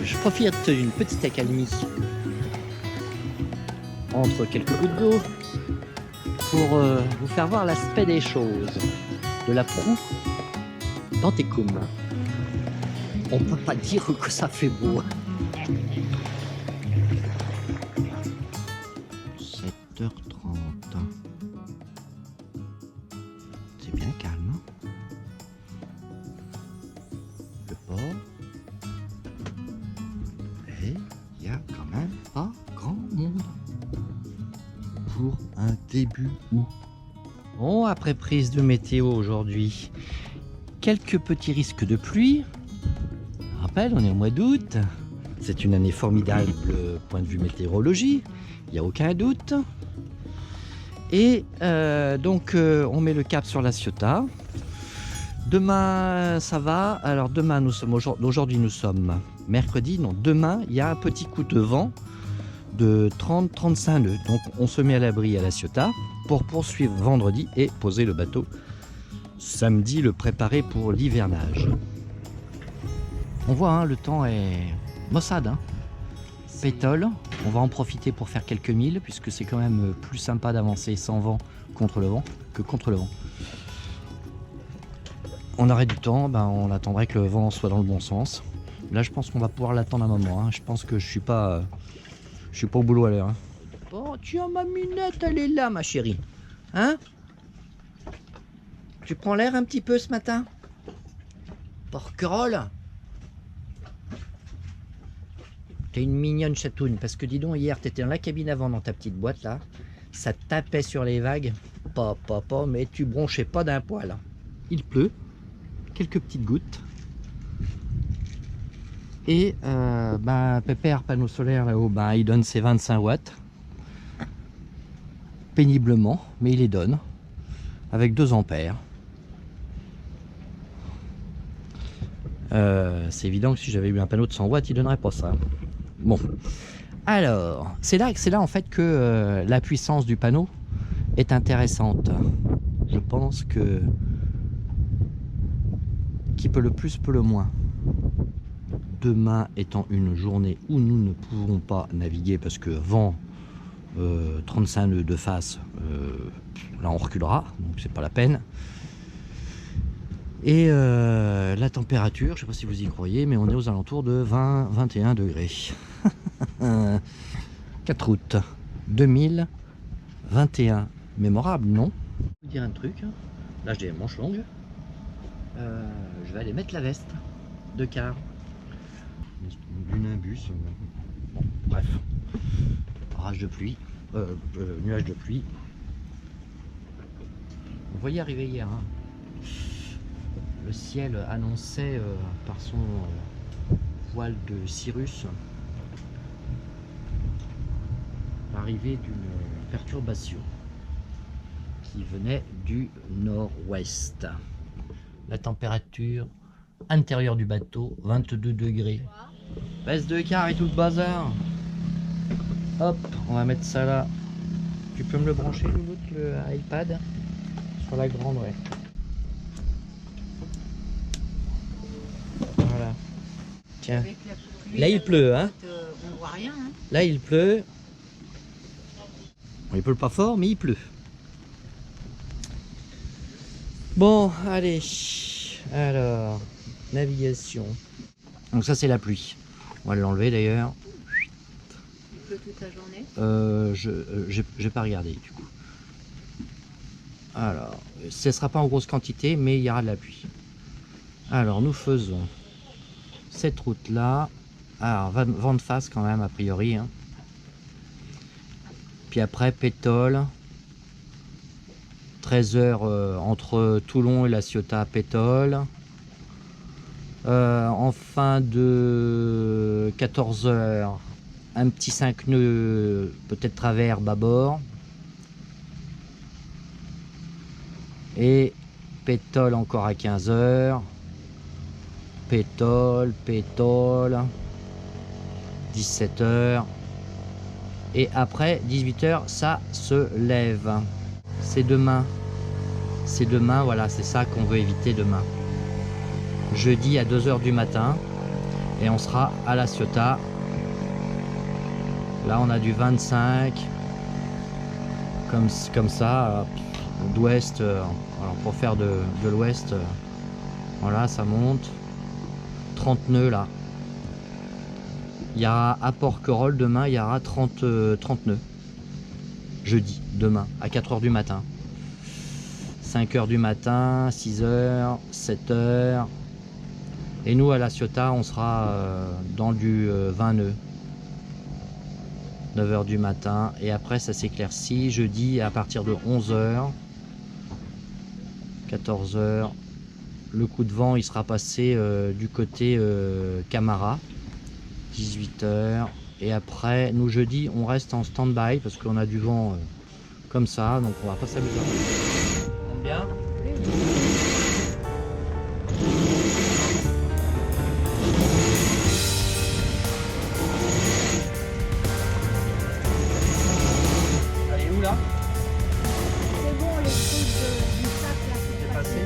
je profite d'une petite accalmie entre quelques gouttes d'eau pour vous faire voir l'aspect des choses de la proue d'Antecum. On peut pas dire que ça fait beau. 7h30. C'est bien calme. Le port. Et il y a quand même pas grand monde pour un début août. Bon, après prise de météo aujourd'hui, quelques petits risques de pluie. Je rappelle, on est au mois d'août. C'est une année formidable point de vue météorologie, il n'y a aucun doute. Et donc on met le cap sur la Ciotat. Demain ça va. Alors demain nous sommes aujourd'hui nous sommes mercredi. Non, demain il y a un petit coup de vent de 30-35 nœuds. Donc on se met à l'abri à la Ciotat pour poursuivre vendredi et poser le bateau samedi, le préparer pour l'hivernage. On voit, hein, le temps est maussade, hein. Pétole, on va en profiter pour faire quelques milles puisque c'est quand même plus sympa d'avancer sans vent contre le vent que contre le vent. On aurait du temps, ben on attendrait que le vent soit dans le bon sens. Là je pense qu'on va pouvoir l'attendre un moment, hein. Je pense que je suis pas au boulot à l'heure, hein. Bon, tiens, ma minette, elle est là, ma chérie. Hein? Tu prends l'air un petit peu ce matin? Porquerolles? T'es une mignonne chatoune, parce que dis donc, hier, t'étais dans la cabine avant, dans ta petite boîte, là. Ça tapait sur les vagues. Pas, mais tu bronchais pas d'un poil. Il pleut. Quelques petites gouttes. Et, Pépère, panneau solaire, là-haut, il donne ses 25 watts. Péniblement, mais il les donne. Avec 2 ampères. C'est évident que si j'avais eu un panneau de 100 watts, il donnerait pas ça. Bon, alors, c'est là en fait que la puissance du panneau est intéressante. Je pense que qui peut le plus peut le moins. Demain étant une journée où nous ne pouvons pas naviguer parce que vent 35 nœuds de face, là on reculera, donc c'est pas la peine. Et la température, je ne sais pas si vous y croyez, mais on est aux alentours de 20-21 degrés. 4 août 2021. Mémorable, non? Je vais vous dire un truc. Là, j'ai les manches longues. Je vais aller mettre la veste de quart. Du nimbus. Bon, bref. Orage de pluie. Nuage de pluie. Vous voyez arriver hier, hein. Le ciel annonçait par son voile de cirrus l'arrivée d'une perturbation qui venait du nord-ouest. La température intérieure du bateau, 22 degrés. Baisse de quart et tout le bazar. Hop, on va mettre ça là. Tu peux me le brancher, le iPad? Sur la grande, ouais. Voilà. Tiens. Là il pleut, hein. On voit rien, hein. Là il pleut. Il pleut pas fort, mais il pleut. Bon, allez. Alors, navigation. Donc ça c'est la pluie. On va l'enlever d'ailleurs. Il pleut toute la journée. J'ai pas regardé du coup. Alors, ce ne sera pas en grosse quantité, mais il y aura de la pluie. Alors, nous faisons cette route là. Alors, vent de face quand même a priori, hein. Puis après Pétole, 13h entre Toulon et la Ciotat, Pétole. En fin de 14h, un petit 5 nœuds, peut-être travers bâbord. Et Pétole encore à 15h. Pétole, 17h. Et après 18h, ça se lève. C'est demain. C'est demain, voilà, c'est ça qu'on veut éviter demain. Jeudi à 2h du matin. et on sera à La Ciotat. Là on a du 25 comme ça d'ouest, alors pour faire de l'ouest, voilà, ça monte 30 nœuds là. Il y aura à Porquerolles demain, il y aura 30 nœuds jeudi, demain à 4 h du matin, 5 h du matin, 6 h, 7 h. Et nous à La Ciotat on sera dans du 20 nœuds, 9 h du matin, et après ça s'éclaircit jeudi à partir de 11 h, 14 h. Le coup de vent il sera passé du côté Camara, 18 h. Et après nous jeudi on reste en stand-by parce qu'on a du vent comme ça, donc on va pas s'amuser. Bien. Là c'est bon, les trucs du sac là, c'est passé.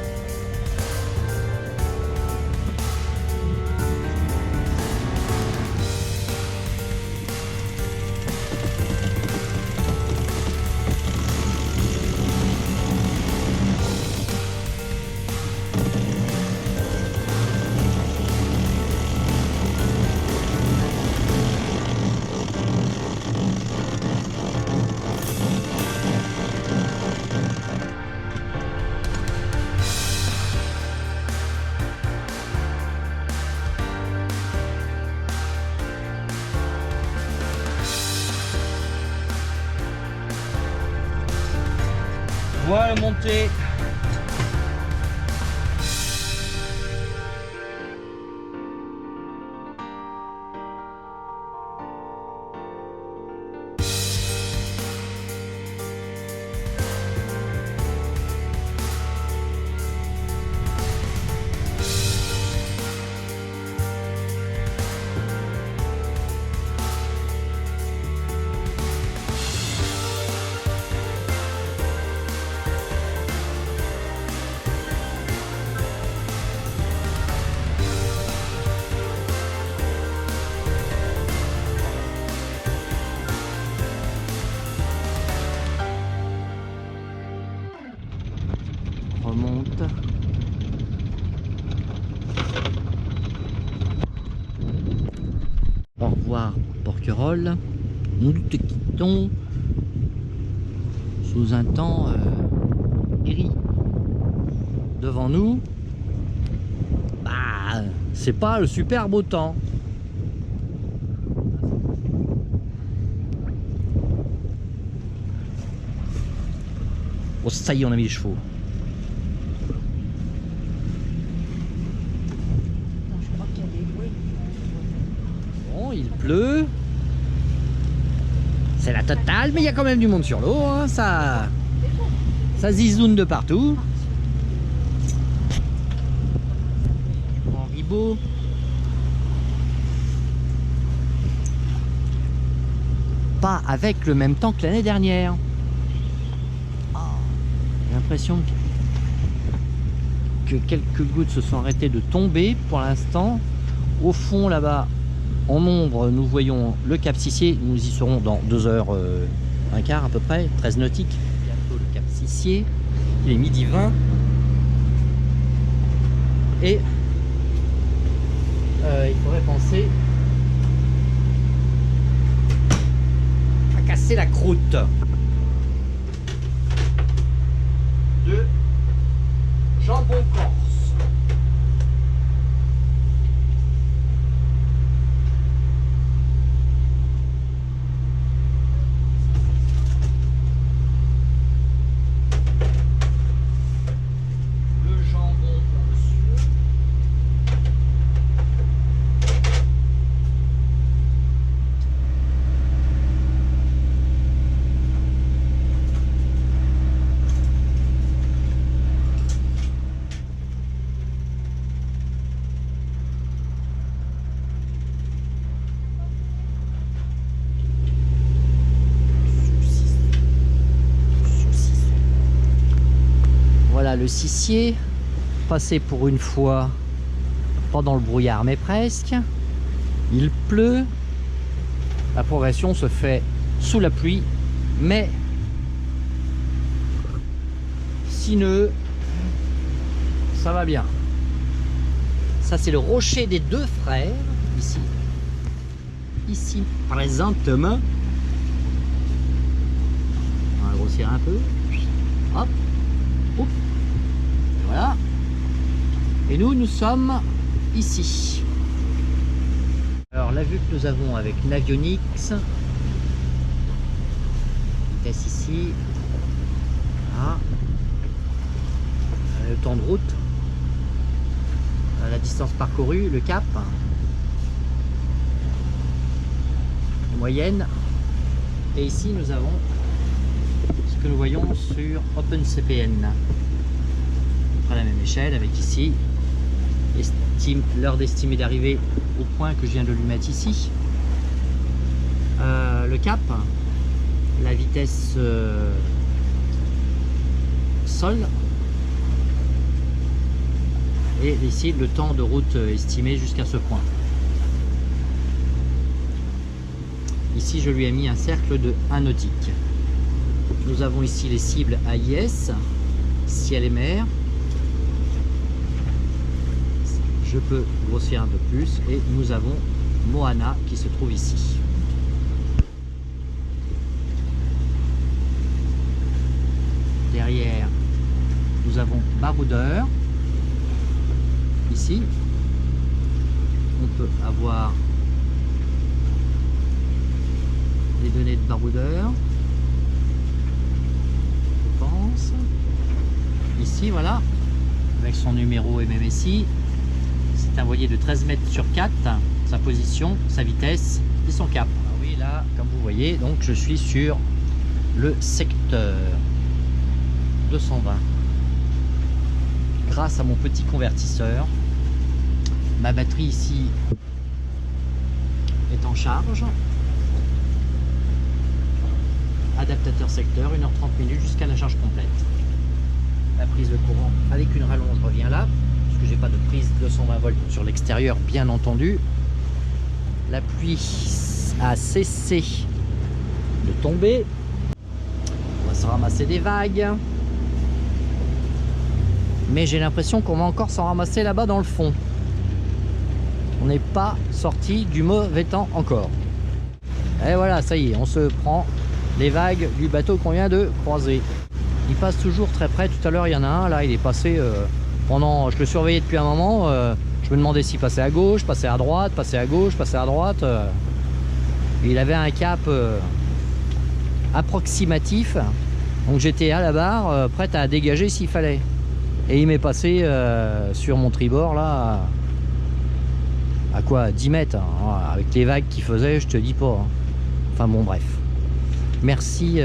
Voile montée. Remonte. Au revoir Porquerolles. Nous te quittons sous un temps gris. Devant nous, bah, c'est pas le super beau temps. Oh, ça y est, on a mis les chevaux. Bon, il pleut. C'est la totale, mais il y a quand même du monde sur l'eau. Hein, ça zizoune de partout. Je prends Ribot. Pas avec le même temps que l'année dernière. J'ai l'impression que quelques gouttes se sont arrêtées de tomber pour l'instant. Au fond là-bas, en ombre, nous voyons le Cap Sissier. Nous y serons dans 2 h un quart à peu près, 13 nautiques. Bientôt le Cap Sissier. Il est midi 20. Et il faudrait penser à casser la croûte de jambon corse. Le jambon pour monsieur. Voilà le Sissier, passé pour une fois pas dans le brouillard mais presque. Il pleut. La progression se fait sous la pluie, mais sineux, ça va bien. Ça c'est le rocher des deux frères, ici. Ici présentement. On va grossir un peu. Hop. Hop. Voilà. Et nous sommes ici. Alors la vue que nous avons avec Navionics, vitesse ici, ah. Le temps de route, la distance parcourue, le cap, moyenne, et ici nous avons ce que nous voyons sur OpenCPN, à la même échelle avec ici l'heure d'estimée d'arrivée au point que je viens de lui mettre ici, le cap, la vitesse sol, et ici le temps de route estimé jusqu'à ce point. Ici je lui ai mis un cercle de 1 nautique. Nous avons ici les cibles AIS, ciel et mer. Je peux grossir un peu plus et nous avons Moana qui se trouve ici. Derrière, nous avons Baroudeur. Ici, on peut avoir les données de Baroudeur, je pense. Ici, voilà, avec son numéro MMSI. C'est un voilier de 13 mètres sur 4, sa position, sa vitesse et son cap. Alors oui, là, comme vous voyez, donc je suis sur le secteur 220. Grâce à mon petit convertisseur, ma batterie ici est en charge. Adaptateur secteur, 1h30 jusqu'à la charge complète. La prise de courant avec une rallonge revient là, parce que j'ai pas de prise 220 volts sur l'extérieur, bien entendu. La pluie a cessé de tomber. On va se ramasser des vagues. Mais j'ai l'impression qu'on va encore s'en ramasser là-bas dans le fond. On n'est pas sorti du mauvais temps encore. Et voilà, ça y est, on se prend les vagues du bateau qu'on vient de croiser. Il passe toujours très près. Tout à l'heure, il y en a un, là, il est passé pendant... Je le surveillais depuis un moment. Je me demandais s'il passait à gauche, passait à droite, passait à gauche, passait à droite. Et il avait un cap approximatif. Donc j'étais à la barre, prête à dégager s'il fallait. Et il m'est passé sur mon tribord, là, à quoi, 10 mètres, hein, avec les vagues qu'il faisait, je te dis pas. Hein. Enfin bon, bref. Merci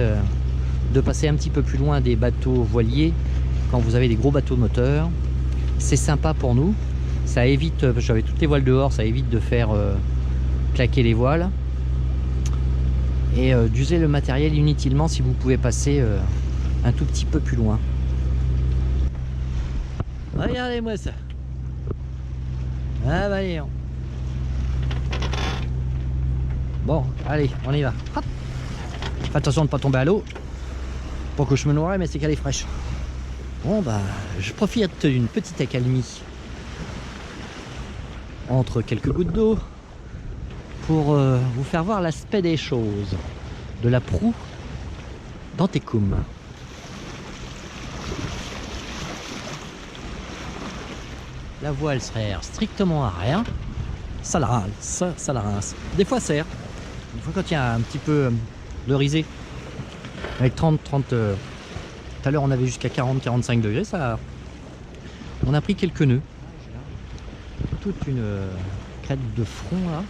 de passer un petit peu plus loin des bateaux voiliers quand vous avez des gros bateaux moteurs. C'est sympa pour nous. Ça évite, j'avais toutes les voiles dehors, ça évite de faire claquer les voiles. Et d'user le matériel inutilement si vous pouvez passer un tout petit peu plus loin. Regardez-moi ça. Ah bah allez. Bon, allez, on y va. Hop. Fais attention de ne pas tomber à l'eau. Pour que je me noierais, mais c'est qu'elle est fraîche. Bon bah, je profite d'une petite accalmie entre quelques gouttes d'eau pour vous faire voir l'aspect des choses de la proue d'Antecum. La voile sert strictement à rien. Ça la rince, ça la rince. Des fois sert. Des fois quand il y a un petit peu de risée. Avec 30. Tout à l'heure on avait jusqu'à 40-45 degrés. Ça, on a pris quelques nœuds. Toute une crête de front là.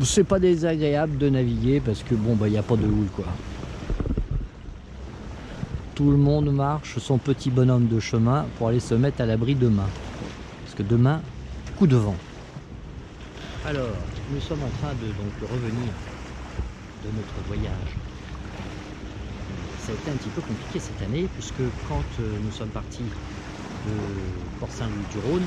C'est pas désagréable de naviguer parce que bon bah il n'y a pas de houle quoi. Tout le monde marche son petit bonhomme de chemin pour aller se mettre à l'abri demain. Parce que demain, coup de vent. Alors, nous sommes en train de donc revenir de notre voyage. Ça a été un petit peu compliqué cette année puisque quand nous sommes partis de Port-Saint-Louis-du-Rhône,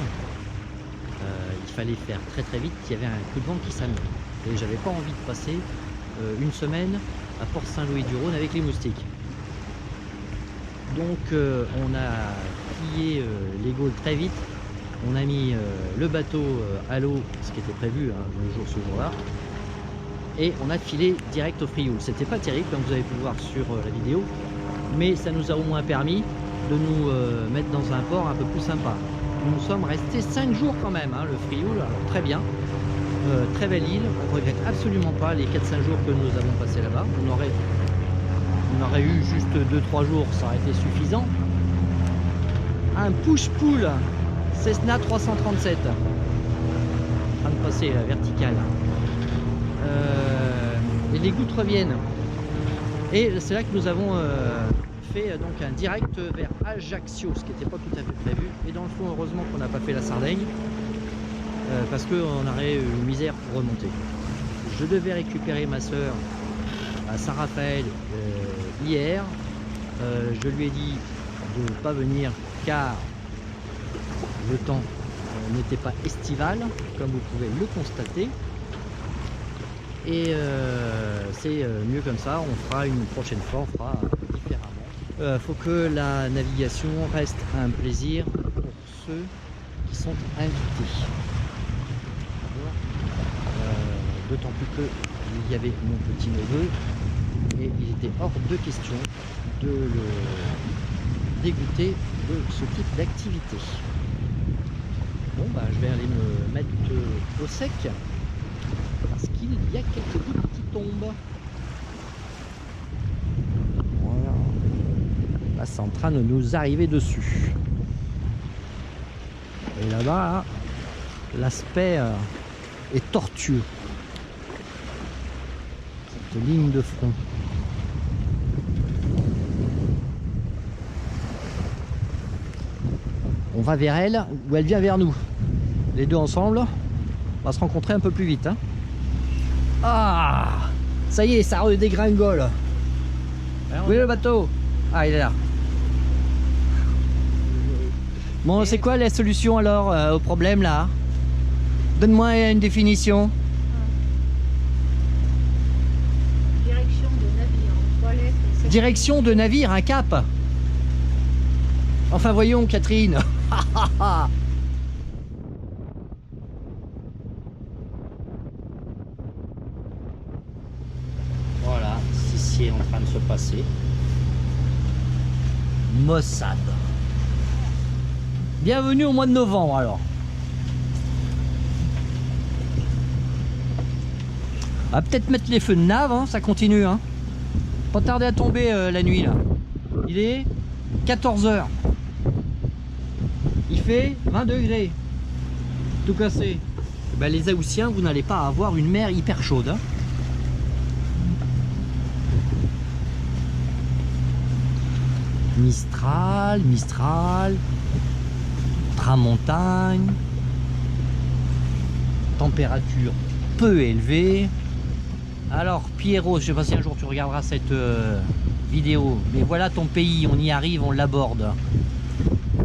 il fallait faire très très vite, il y avait un coup de vent qui s'annonçait. Et j'avais pas envie de passer une semaine à Port-Saint-Louis-du-Rhône avec les moustiques. Donc on a plié les Gaules très vite, on a mis le bateau à l'eau, ce qui était prévu ce jour-là, et on a filé direct au Frioul. C'était pas terrible comme vous avez pu le voir sur la vidéo, mais ça nous a au moins permis de nous mettre dans un port un peu plus sympa. Nous sommes restés 5 jours quand même, le Frioul, alors très bien, très belle île, on ne regrette absolument pas les 4-5 jours que nous avons passé là-bas. On aurait eu juste 2-3 jours, ça aurait été suffisant. Un push-pull Cessna 337 en train de passer la verticale, et les gouttes reviennent, et c'est là que nous avons fait donc un direct vers Ajaccio, ce qui n'était pas tout à fait prévu. Et dans le fond, heureusement qu'on n'a pas fait la Sardaigne, parce qu'on aurait eu une misère pour remonter. Je devais récupérer ma soeur à Saint-Raphaël hier. Je lui ai dit de ne pas venir car le temps n'était pas estival, comme vous pouvez le constater. Et c'est mieux comme ça, on fera une prochaine fois, on fera différemment. Faut que la navigation reste un plaisir pour ceux qui sont invités. D'autant plus qu'il y avait mon petit neveu et il était hors de question de le dégoûter de ce type d'activité. Bon bah je vais aller me mettre au sec parce qu'il y a quelques gouttes qui tombent. Voilà. Là c'est en train de nous arriver dessus. Et là-bas, l'aspect est tortueux. Cette ligne de front. On va vers elle ou elle vient vers nous. Les deux ensemble, on va se rencontrer un peu plus vite. Ah, ça y est, ça redégringole. Où est le bateau? Ah, il est là. Bon, c'est quoi la solution alors au problème là? Donne-moi une définition. Direction de navire, toilette. Direction de navire, un cap. Enfin voyons Catherine. Voilà, ceci est en train de se passer. Mossad. Bienvenue au mois de novembre alors. On va peut-être mettre les feux de nave, hein, ça continue. Hein. Pas tarder à tomber la nuit là. Il est 14 h. Il fait 20 degrés. Tout cassé. Ben, les Haussiens, vous n'allez pas avoir une mer hyper chaude. Hein. Mistral, Mistral, Tramontagne, température peu élevée. Alors Pierrot, je sais pas si un jour tu regarderas cette vidéo, mais voilà ton pays, on y arrive, on l'aborde.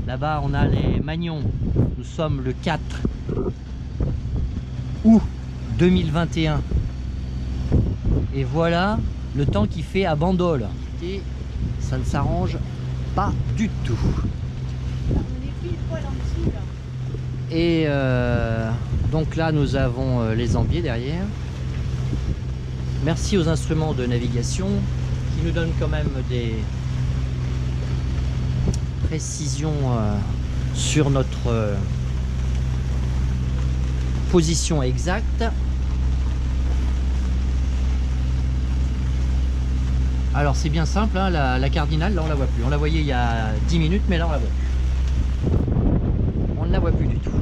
Là-bas on a les Magnons, nous sommes le 4 août 2021. Et voilà le temps qu'il fait à Bandol. Et ça ne s'arrange pas du tout. On est pile poil en dessous là. Et donc là nous avons les ambiers derrière. Merci aux instruments de navigation qui nous donnent quand même des précisions sur notre position exacte. Alors c'est bien simple, hein, la cardinale, là on la voit plus. On la voyait il y a 10 minutes, mais là on la voit plus. On ne la voit plus du tout.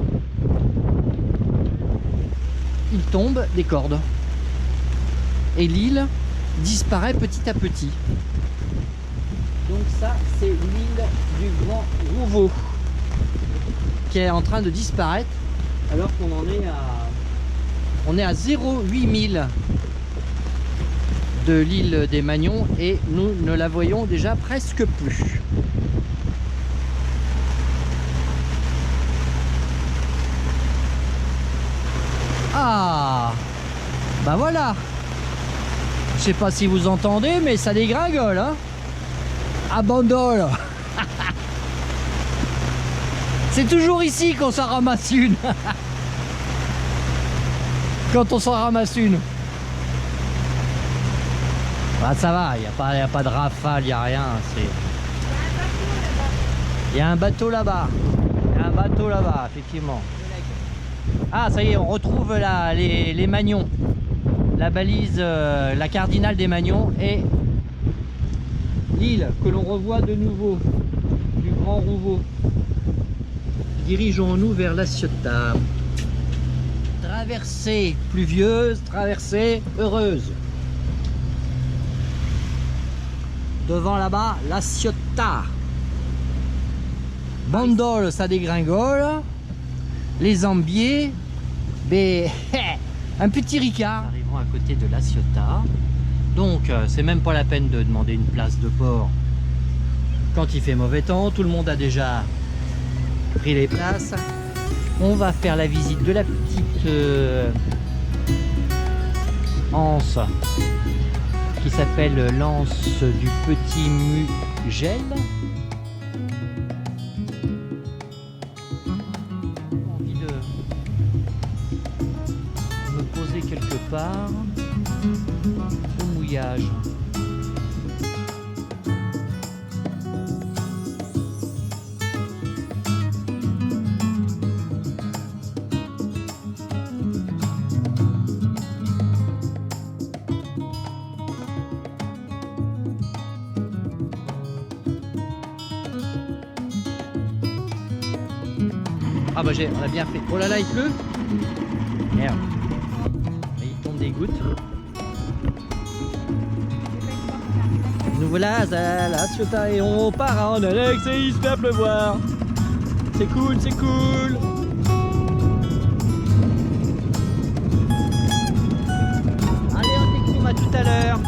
Il tombe des cordes. Et l'île disparaît petit à petit. Donc ça, c'est l'île du Grand Rouveau qui est en train de disparaître alors qu'on en est à... On est à 0,8 milles de l'île des Magnons et nous ne la voyons déjà presque plus. Bah voilà. Je sais pas si vous entendez, mais ça dégringole, hein. À Bandol. C'est toujours ici qu'on s'en ramasse une. Quand on s'en ramasse une. Bah ça va, il n'y a pas de rafale, il n'y a rien. Il y a un bateau là-bas. Il y a un bateau là-bas, effectivement. Ah, ça y est, on retrouve là les Magnons. La balise, la cardinale des Magnons et l'île que l'on revoit de nouveau du Grand Rouveau. Dirigeons-nous vers La Ciotat. Traversée pluvieuse, traversée heureuse. Devant là-bas, La Ciotat. Bandol, ça dégringole. Les Ambiers, mais un petit Ricard. Nous arrivons à côté de La Ciotat. Donc, c'est même pas la peine de demander une place de port quand il fait mauvais temps. Tout le monde a déjà pris les places. On va faire la visite de la petite anse qui s'appelle l'anse du Petit Mugel. Envie de me poser quelque part au mouillage. Ah bah on a bien fait. Oh là là, il pleut. Merde. Il tombe des gouttes. Nous voilà à La Ciotat et on part en Alex et il se met à pleuvoir. C'est cool, c'est cool. Allez, on t'écrime à tout à l'heure.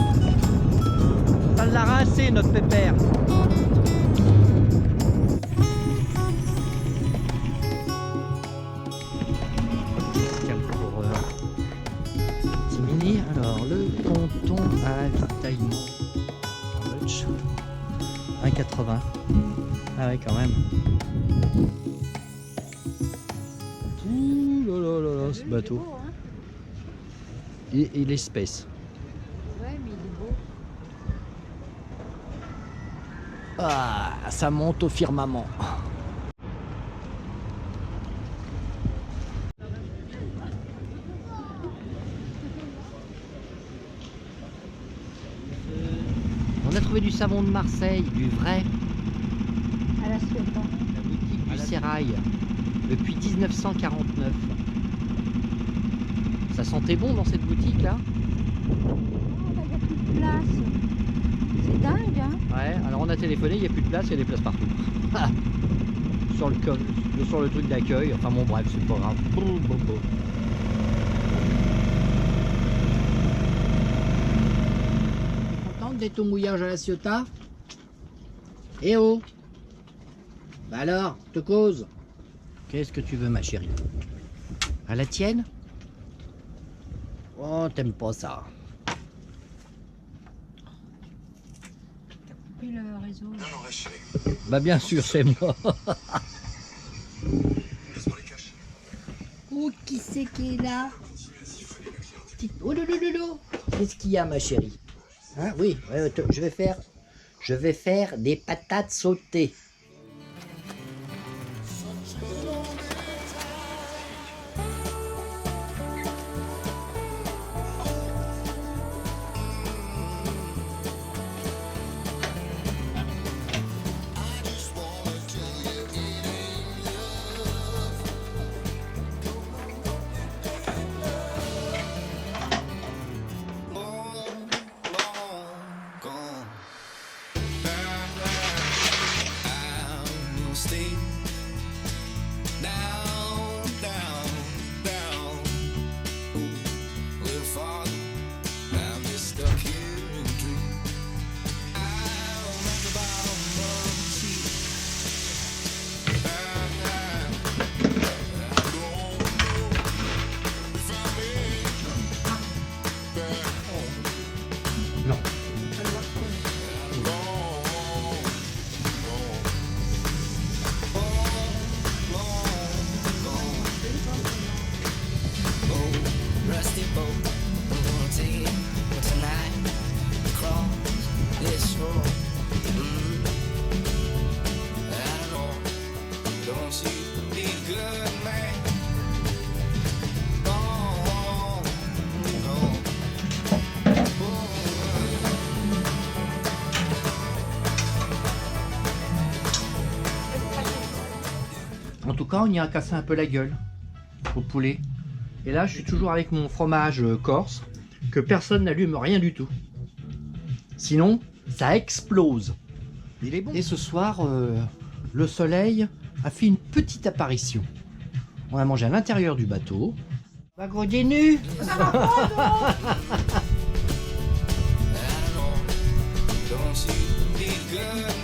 Ça l'a rincé notre pépère. Alors le ponton à ravitaillement 1,80. Ah ouais, quand même. Ouh là là là là, ce bateau. Beau, hein. Il est espèce. Ouais, mais il est beau. Ah, ça monte au firmament. On a trouvé du savon de Marseille, du vrai, À La Ciotat. la boutique du Sérail, depuis 1949. Ça sentait bon dans cette boutique là. Oh, là, il n'y a plus de place. C'est dingue, hein. Ouais, alors on a téléphoné, il n'y a plus de place, il y a des places partout. sur le truc d'accueil, enfin bon bref, c'est pas grave. Boum, boum, boum. D'être au mouillage à La Ciotat. Eh oh. Bah alors, te cause. Qu'est-ce que tu veux, ma chérie? À la tienne? Oh, t'aimes pas ça. T'as coupé le réseau. Bah bien sûr, c'est moi. Oh, qui c'est qui est là? Oh lolo. Qu'est-ce qu'il y a, ma chérie? Hein, oui, je vais faire des patates sautées. be good, man. Oh, En tout cas, on y a cassé un peu la gueule au poulet. Et là, je suis toujours avec mon fromage corse, que personne n'allume rien du tout. Sinon, ça explose. Il est bon. Et ce soir, le soleil a fait une petite apparition. On a mangé à l'intérieur du bateau. Va gronder nu. don't you be good,